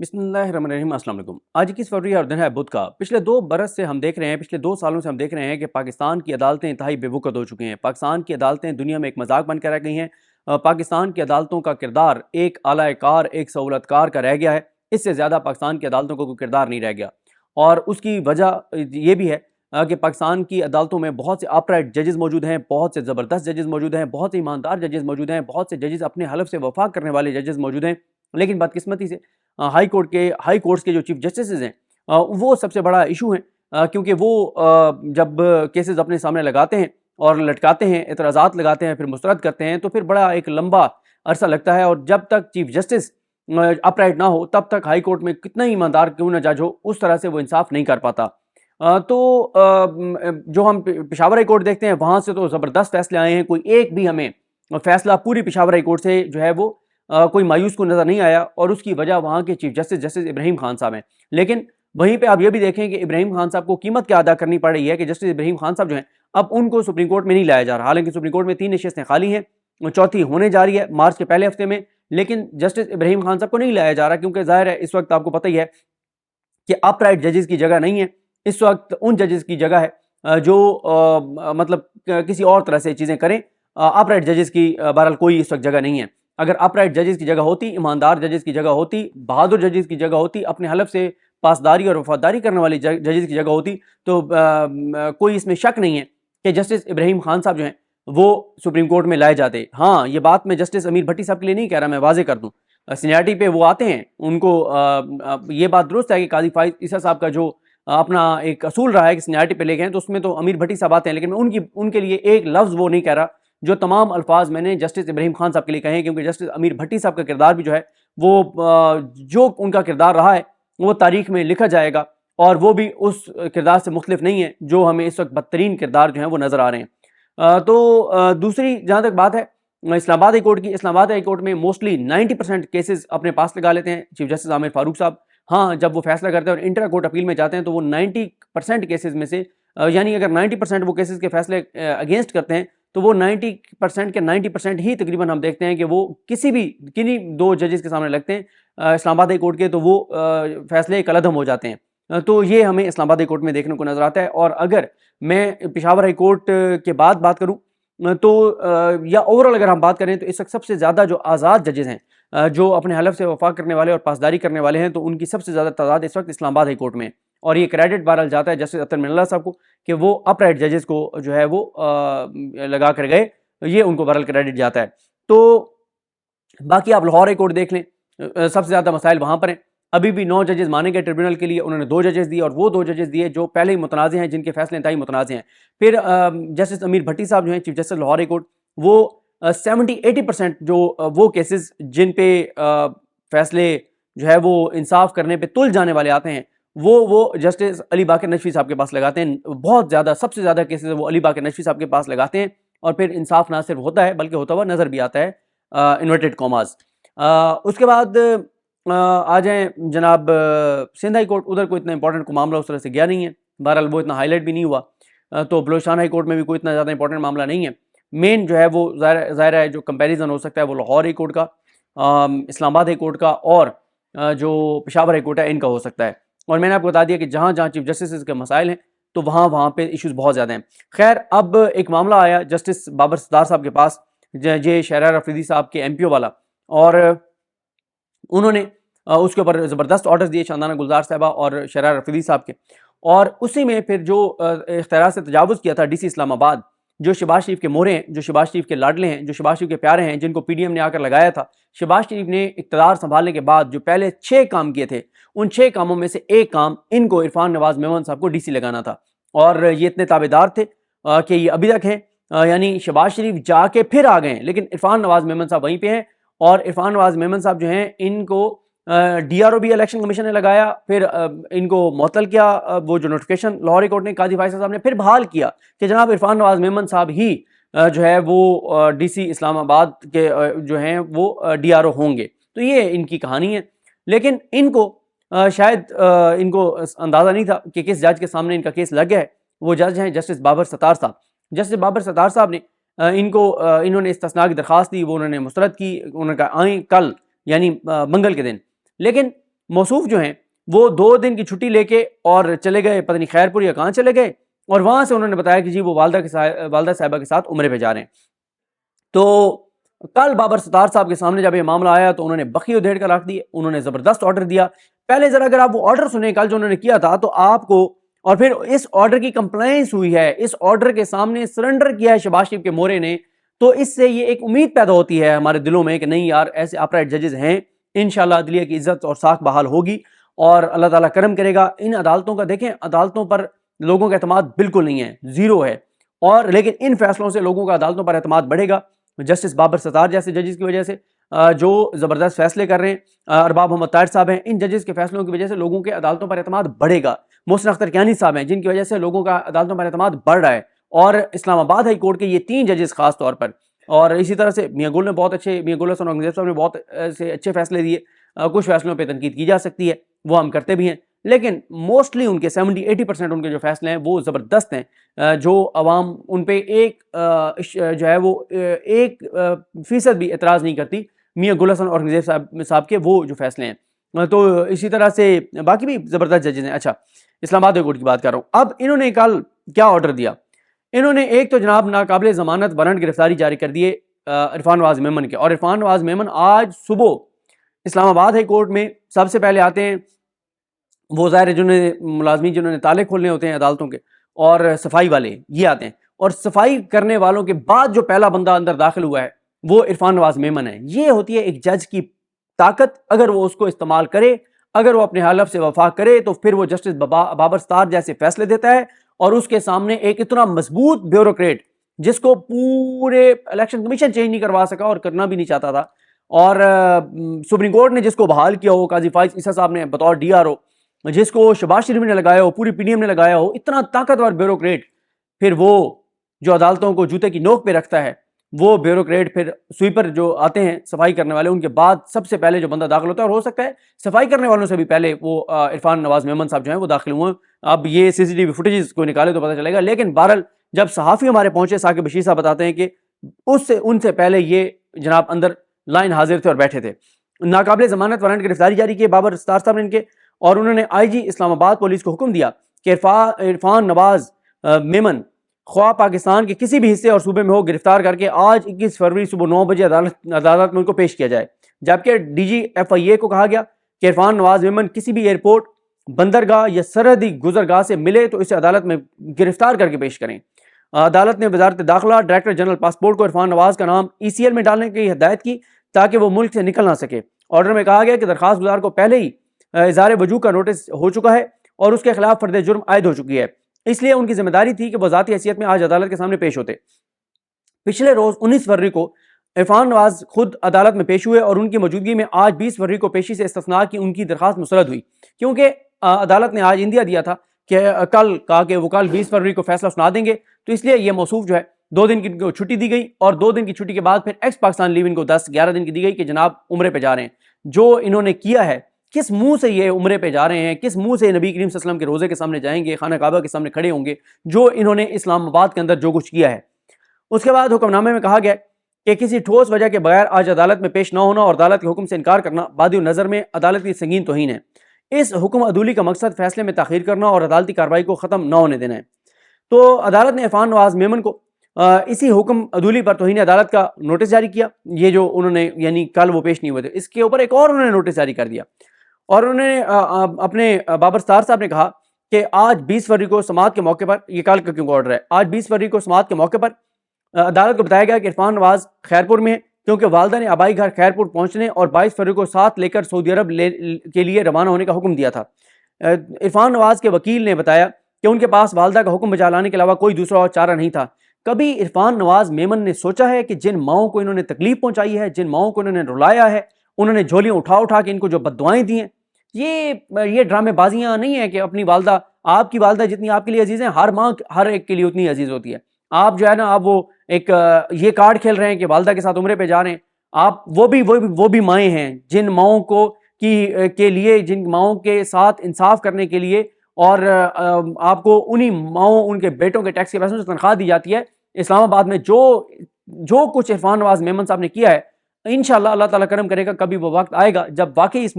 बिस्मिल्लाहिर्रहमानिर्रहीम। अस्सलाम वालेकुम। आज 21 फरवरी और दिन है बुध का। पिछले 2 बरस से हम देख रहे हैं, पिछले 2 सालों से हम देख रहे हैं कि पाकिस्तान की अदालतें इंतहाई बेवकूफ़ हो चुकी हैं। पाकिस्तान की अदालतें दुनिया में एक मजाक बनकर रह गई हैं। पाकिस्तान की अदालतों का किरदार एक आला-ए-कार, एक सहूलतकार का रह गया है। इससे ज़्यादा पाकिस्तान की अदालतों का कोई किरदार नहीं रह गया। और उसकी वजह ये भी है कि पाकिस्तान की अदालतों में बहुत से अपराइट जजेस मौजूद हैं, बहुत से ज़बरदस्त जजेस मौजूद हैं, बहुत से ईमानदार जजेस मौजूद हैं, बहुत से जजेस अपने हलफ से वफा करने वाले जजेस मौजूद हैं। लेकिन बदकिस्मती से हाई कोर्ट्स के जो चीफ जस्टिस हैं, वो सबसे बड़ा इशू है, क्योंकि वो जब केसेस अपने सामने लगाते हैं और लटकाते हैं, एतराज़ात लगाते हैं, फिर मुस्तरद करते हैं, तो फिर बड़ा एक लंबा अरसा लगता है। और जब तक चीफ जस्टिस अपराइट ना हो, तब तक हाई कोर्ट में कितना ही ईमानदार क्यों ना जज हो, उस तरह से वो इंसाफ नहीं कर पाता। जो हम पेशावर हाई कोर्ट देखते हैं, वहाँ से तो ज़बरदस्त फैसले आए हैं। कोई एक भी हमें फैसला पूरी पेशावर हाई कोर्ट से जो है वो कोई मायूस को नज़र नहीं आया, और उसकी वजह वहाँ के चीफ जस्टिस इब्राहिम खान साहब हैं। लेकिन वहीं पे आप ये भी देखें कि इब्राहिम खान साहब को कीमत क्या अदा करनी पड़ रही है कि जस्टिस इब्राहिम खान साहब जो हैं, अब उनको सुप्रीम कोर्ट में नहीं लाया जा रहा। हालांकि सुप्रीम कोर्ट में 3 नशिस्तें खाली हैं, चौथी होने जा रही है मार्च के पहले हफ्ते में, लेकिन जस्टिस इब्राहिम खान साहब को नहीं लाया जा रहा, क्योंकि जाहिर है इस वक्त आपको पता ही है कि अपराइट जजेस की जगह नहीं है। इस वक्त उन जजेस की जगह है जो मतलब किसी और तरह से चीज़ें करें। अपराइट जजेस की बहरहाल कोई इस वक्त जगह नहीं है। अगर अपराइट जजेस की जगह होती, ईमानदार जजेस की जगह होती, बहादुर जजेस की जगह होती, अपने हलफ से पासदारी और वफादारी करने वाली जजेस की जगह होती, तो कोई इसमें शक नहीं है कि जस्टिस इब्राहिम खान साहब जो हैं वो सुप्रीम कोर्ट में लाए जाते। हाँ, ये बात मैं जस्टिस अमीर भट्टी साहब के लिए नहीं कह रहा, मैं वाजे कर दूँ। सीनियरिटी पे वो आते हैं, उनको ये बात दुरुस्त है कि काजी फाइज ईसा साहब का जो अपना एक असूल रहा है कि सीनियरिटी पे ले गए हैं, तो उसमें तो अमीर भट्टी साहब आते हैं। लेकिन मैं उनके लिए एक लफ्ज़ वो नहीं कह रहा जो तमाम अल्फाज मैंने जस्टिस इब्राहिम खान साहब के लिए कहे हैं, क्योंकि जस्टिस अमीर भट्टी साहब का किरदार भी जो है वो जो उनका किरदार रहा है वो तारीख में लिखा जाएगा, और वो भी उस किरदार से मुख्तलिफ नहीं है जो हमें इस वक्त बदतरीन किरदार जो हैं वो नज़र आ रहे हैं। दूसरी जहाँ तक बात है इस्लामाबाद हाई कोर्ट की, इस्लामाबाद हाई कोर्ट में मोस्टली 90% केसेस अपने पास लगा लेते हैं चीफ जस्टिस आमिर फारूक साहब। हाँ, जब वो फैसला करते हैं और इंटर कोर्ट अपील में जाते हैं, तो वो 90% केसेस में से यानी अगर 90% वो केसेस के फैसले अगेंस्ट करते हैं, तो वो 90% के 90% ही तकरीबन हम देखते हैं कि वो किन्हीं 2 जजेस के सामने लगते हैं इस्लामाबाद हाई कोर्ट के, तो वो फैसले कलअदम हो जाते हैं। तो ये हमें इस्लामाबाद हाई कोर्ट में देखने को नज़र आता है। और अगर मैं पेशावर हाई कोर्ट के बाद बात करूँ, तो या ओवरऑल अगर हम बात करें, तो इस वक्त सबसे ज़्यादा जो आज़ाद जजेस हैं, जो अपने हलफ से वफा करने वाले और पासदारी करने वाले हैं, तो उनकी सबसे ज़्यादा तादाद इस वक्त इस्लामाबाद हाई कोर्ट में। और ये क्रेडिट बहरहाल जाता है जस्टिस अतर मिनल्ला साहब को कि वो अपराइट जजेस को जो है वो लगा कर गए, ये उनको बहरहाल क्रेडिट जाता है। तो बाकी आप लाहौर हाई कोर्ट देख लें, सबसे ज़्यादा मसाइल वहाँ पर हैं। अभी भी 9 जजेस माने गए ट्रिब्यूनल के लिए, उन्होंने 2 जजेस दिए, और वो 2 जजेस दिए जो पहले ही मुतनाज़ हैं, जिनके फैसले इंतहाई मुतनाज़ हैं। फिर जस्टिस अमीर भट्टी साहब जो हैं chief justice Lahore high court, वो 70-80% जो वो केसेस जिन पे फैसले जो है वो इंसाफ करने पे तुल जाने वाले आते हैं, वो जस्टिस अली बाकर नशवी साहब के पास लगाते हैं। बहुत ज़्यादा, सबसे ज़्यादा केसेस वो अली बाकर नशवी साहब के पास लगाते हैं, और फिर इंसाफ ना सिर्फ होता है बल्कि होता हुआ नज़र भी आता है, इन्वर्टेड कॉमास। उसके बाद आ जाएँ जनाब सिंध हाई कोर्ट। उधर कोई इतना इंपॉर्टेंट को मामला उस तरह से गया नहीं है, बहरहाल वो इतना हाईलाइट भी नहीं हुआ। तो बलोचिस्तान हाई कोर्ट में भी कोई इतना ज़्यादा इंपॉर्टेंट मामला नहीं है। मेन जो है वो ज़ाहिर है जो कंपैरिजन हो सकता है वो लाहौर हाई कोर्ट का, इस्लामाबाद हाई कोर्ट का, और जो पेशावर हाई कोर्ट है, इनका हो सकता है। और मैंने आपको बता दिया कि जहाँ जहाँ चीफ जस्टिस के मसाइल हैं, तो वहाँ पे इश्यूज़ बहुत ज़्यादा हैं। खैर, अब एक मामला आया जस्टिस बाबर सत्तार साहब के पास, जे शहरार अफरीदी साहब के MPO वाला, और उन्होंने उसके ऊपर ज़बरदस्त ऑर्डर्स दिए शानदाना गुलजार साहबा और शहरार अफरीदी साहब के। और उसी में फिर जो इख्तियार से तजावुज़ किया था DC इस्लामाबाद, जो शहबाज शरीफ के मोहरे हैं, जो शहबाज शरीफ के लाडले हैं, जो शहबाज शरीफ के प्यारे हैं, जिनको PDM ने आकर लगाया था। शहबाज शरीफ ने इक़्तिदार संभालने के बाद जो पहले 6 काम किए थे, उन 6 कामों में से एक काम इनको इरफान नवाज मेमन साहब को DC लगाना था, और ये इतने ताबेदार थे कि ये अभी तक हैं। यानी शहबाज शरीफ जाके फिर आ गए हैं, लेकिन इरफान नवाज मेमन साहब वहीं पे हैं। और इरफान नवाज मेमन साहब जो हैं, इनको DRO भी इलेक्शन कमीशन ने लगाया, फिर इनको मुअत्तल किया। वो जो नोटिफिकेशन लाहौर हाई कोर्ट ने, काजी फाइज साहब ने फिर बहाल किया कि जनाब इरफान नवाज मेमन साहब ही जो है वो DC इस्लामाबाद के जो हैं वो DRO होंगे। तो ये इनकी कहानी है। लेकिन इनको शायद इनको अंदाज़ा नहीं था कि किस जज के सामने इनका केस लग गया है। वो जज हैं जस्टिस बाबर सत्तार साहब। जस्टिस बाबर सत्तार साहब ने इन्होंने इस्तिस्ना की दरख्वास्त दी, वो उन्होंने मुस्तरद की। उन्होंने कहा आएँ कल, यानी मंगल के दिन। लेकिन موصوف جو ہیں وہ 2 دن کی چھٹی لے کے اور چلے گئے پتہ نہیں خیرپور یا کہاں چلے گئے, اور وہاں سے انہوں نے بتایا کہ جی وہ والدہ صاحبہ کے ساتھ عمرے پہ جا رہے ہیں. تو کل بابر ستار صاحب کے سامنے جب یہ معاملہ آیا تو انہوں نے بخی ادھیڑ کر رکھ دیے, انہوں نے زبردست آرڈر دیا. پہلے ذرا اگر آپ وہ آرڈر سنیں کل جو انہوں نے کیا تھا, تو آپ کو, اور پھر اس آرڈر کی کمپلائنس ہوئی ہے, اس آرڈر کے سامنے سرنڈر کیا ہے شہباز شریف کے مورے نے, تو اس سے یہ ایک امید پیدا ہوتی ہے ہمارے دلوں میں کہ نہیں یار ایسے اپرائٹ ججز ہیں, انشاءاللہ عدلیہ کی عزت اور ساکھ بحال ہوگی اور اللہ تعالیٰ کرم کرے گا. ان عدالتوں کا دیکھیں, عدالتوں پر لوگوں کا اعتماد بالکل نہیں ہے, زیرو ہے, اور لیکن ان فیصلوں سے لوگوں کا عدالتوں پر اعتماد بڑھے گا. جسٹس بابر ستار جیسے ججز کی وجہ سے جو زبردست فیصلے کر رہے ہیں, ارباب محمد طاہر صاحب ہیں, ان ججز کے فیصلوں کی وجہ سے لوگوں کے عدالتوں پر اعتماد بڑھے گا. محسن اختر کیانی صاحب ہیں جن کی وجہ سے لوگوں کا عدالتوں پر اعتماد بڑھ رہا ہے, اور اسلام آباد ہائی کورٹ کے یہ 3 ججز خاص طور پر, اور اسی طرح سے میاں گل نے بہت اچھے, میاں گل حسن اورنگزیب صاحب نے بہت سے اچھے فیصلے دیے. کچھ فیصلوں پہ تنقید کی جا سکتی ہے, وہ ہم کرتے بھی ہیں, لیکن موسٹلی ان کے 70-80% ان کے جو فیصلے ہیں وہ زبردست ہیں, جو عوام ان پہ ایک جو ہے وہ 1% بھی اعتراض نہیں کرتی میاں گل حسن اورنگزیب صاحب کے وہ جو فیصلے ہیں. تو اسی طرح سے باقی بھی زبردست ججز ہیں. اچھا, اسلام آباد ہائی کورٹ کی بات کر رہا ہوں. اب انہوں نے کل کیا آرڈر دیا, انہوں نے ایک تو جناب ناقابل ضمانت وارنٹ گرفتاری جاری کر دیے عرفان نواز میمن کے, اور عرفان نواز میمن آج صبح اسلام آباد ہائی کورٹ میں سب سے پہلے آتے ہیں. وہ ظاہر ہے جنہوں نے ملازمین جنہوں نے تالے کھولنے ہوتے ہیں عدالتوں کے, اور صفائی والے یہ آتے ہیں, اور صفائی کرنے والوں کے بعد جو پہلا بندہ اندر داخل ہوا ہے وہ عرفان نواز میمن ہے. یہ ہوتی ہے ایک جج کی طاقت, اگر وہ اس کو استعمال کرے, اگر وہ اپنے حلف سے وفا کرے, تو پھر وہ جسٹس بابر ستار جیسے فیصلے دیتا ہے, اور اس کے سامنے ایک اتنا مضبوط بیوروکریٹ جس کو پورے الیکشن کمیشن چینج نہیں کروا سکا اور کرنا بھی نہیں چاہتا تھا, اور سپریم کورٹ نے جس کو بحال کیا ہو قاضی فائز عیسیٰ صاحب نے بطور DRO, جس کو شہباز شریف نے لگایا ہو, پوری PDM نے لگایا ہو, اتنا طاقتور بیوروکریٹ, پھر وہ جو عدالتوں کو جوتے کی نوک پہ رکھتا ہے, وہ بیوروکریٹ پھر سویپر جو آتے ہیں صفائی کرنے والے, ان کے بعد سب سے پہلے جو بندہ داخل ہوتا ہے, اور ہو سکتا ہے صفائی کرنے والوں سے بھی پہلے وہ عرفان نواز میمن صاحب جو ہیں وہ داخل ہوئے. اب یہ CCTV فوٹیجز کو نکالے تو پتہ چلے گا, لیکن بہرحال جب صحافی ہمارے پہنچے, ثاقب بشیر صاحب بتاتے ہیں کہ ان سے پہلے یہ جناب اندر لائن حاضر تھے اور بیٹھے تھے. ناقابل ضمانت وارنٹ گرفتاری جاری کی بابر ستار صاحب نے ان کے, اور انہوں نے IG اسلام آباد پولیس کو حکم دیا کہ عرفان نواز میمن خواہ پاکستان کے کسی بھی حصے اور صوبے میں ہو, گرفتار کر کے آج 21 فروری صبح 9 بجے عدالت میں ان کو پیش کیا جائے. جبکہ DG FIA کو کہا گیا کہ عرفان نواز میمن کسی بھی ایئرپورٹ, بندرگاہ یا سرحدی گزرگاہ سے ملے تو اسے عدالت میں گرفتار کر کے پیش کریں. عدالت نے وزارت داخلہ, ڈائریکٹر جنرل پاسپورٹ کو عرفان نواز کا نام ECL میں ڈالنے کی ہدایت کی تاکہ وہ ملک سے نکل نہ سکے. آرڈر میں کہا گیا کہ درخواست گزار کو پہلے ہی اظہار وجوہ کا نوٹس ہو چکا ہے اور اس کے خلاف فرد جرم عائد ہو چکی ہے, اس لیے ان کی ذمہ داری تھی کہ وہ ذاتی حیثیت میں آج عدالت کے سامنے پیش ہوتے. پچھلے روز 19 فروری کو عرفان نواز خود عدالت میں پیش ہوئے, اور ان کی موجودگی میں آج 20 فروری کو پیشی سے استثناء کی ان کی درخواست مسترد ہوئی, کیونکہ عدالت نے آج اندیا دیا تھا کہ کل کہا کہ وہ کل 20 فروری کو فیصلہ سنا دیں گے, تو اس لیے یہ موصوف جو ہے 2 دن کی چھٹی دی گئی, اور 2 دن کی چھٹی کے بعد پھر ایکس پاکستان لیو ان کو 10-11 دن کی دی گئی کہ جناب عمرے پہ جا رہے ہیں. جو انہوں نے کیا ہے, کس منہ سے یہ عمرے پہ جا رہے ہیں, کس منہ سے نبی کریم صلی اللہ علیہ وسلم کے روزے کے سامنے جائیں گے, خانہ کعبہ کے سامنے کھڑے ہوں گے, جو انہوں نے اسلام آباد کے اندر جو کچھ کیا ہے. اس کے بعد حکم نامے میں کہا گیا کہ کسی ٹھوس وجہ کے بغیر آج عدالت میں پیش نہ ہونا اور عدالت کے حکم سے انکار کرنا بادی نظر میں عدالت کی سنگین توہین ہے. اس حکم عدولی کا مقصد فیصلے میں تاخیر کرنا اور عدالتی کارروائی کو ختم نہ ہونے دینا ہے. تو عدالت نے عرفان نواز میمن کو اسی حکم عدولی پر توہین عدالت کا نوٹس جاری کیا. یہ جو انہوں نے یعنی کل وہ پیش نہیں ہوئے تھے, اس کے اوپر ایک اور انہوں نے نوٹس جاری کر دیا, اور انہوں نے اپنے بابر ستار صاحب نے کہا کہ آج 20 فروری کو سماعت کے موقع پر, یہ کل کا کیوں آرڈر ہے, آج 20 فروری کو سماعت کے موقع پر عدالت کو بتایا گیا کہ عرفان نواز خیرپور میں ہے, کیونکہ والدہ نے آبائی گھر خیرپور پہنچنے اور 22 فروری کو ساتھ لے کر سعودی عرب کے لیے روانہ ہونے کا حکم دیا تھا. عرفان نواز کے وکیل نے بتایا کہ ان کے پاس والدہ کا حکم بجا لانے کے علاوہ کوئی دوسرا اور چارہ نہیں تھا. کبھی عرفان نواز میمن نے سوچا ہے کہ جن ماؤں کو انہوں نے تکلیف پہنچائی ہے, جن ماؤں کو انہوں نے رلایا ہے, انہوں نے جھولیاں اٹھا کے ان کو جو بددعائیں دی ہیں, یہ ڈرامے بازیاں نہیں ہیں کہ اپنی والدہ, آپ کی والدہ جتنی آپ کے لیے عزیز ہیں, ہر ماں ہر ایک کے لیے اتنی عزیز ہوتی ہے. آپ جو ہے نا, آپ وہ ایک یہ کارڈ کھیل رہے ہیں کہ والدہ کے ساتھ عمرے پہ جا رہے ہیں, آپ وہ بھی مائیں ہیں جن ماؤں کو کے لیے, جن ماؤں کے ساتھ انصاف کرنے کے لیے, اور آپ کو انہی ماؤں, ان کے بیٹوں کے ٹیکس کے پیسوں سے تنخواہ دی جاتی ہے. اسلام آباد میں جو کچھ عرفان نواز میمن صاحب نے کیا ہے, انشاءاللہ اللہ تعالیٰ کرم کرے گا, کبھی وہ وقت آئے گا جب واقعی اس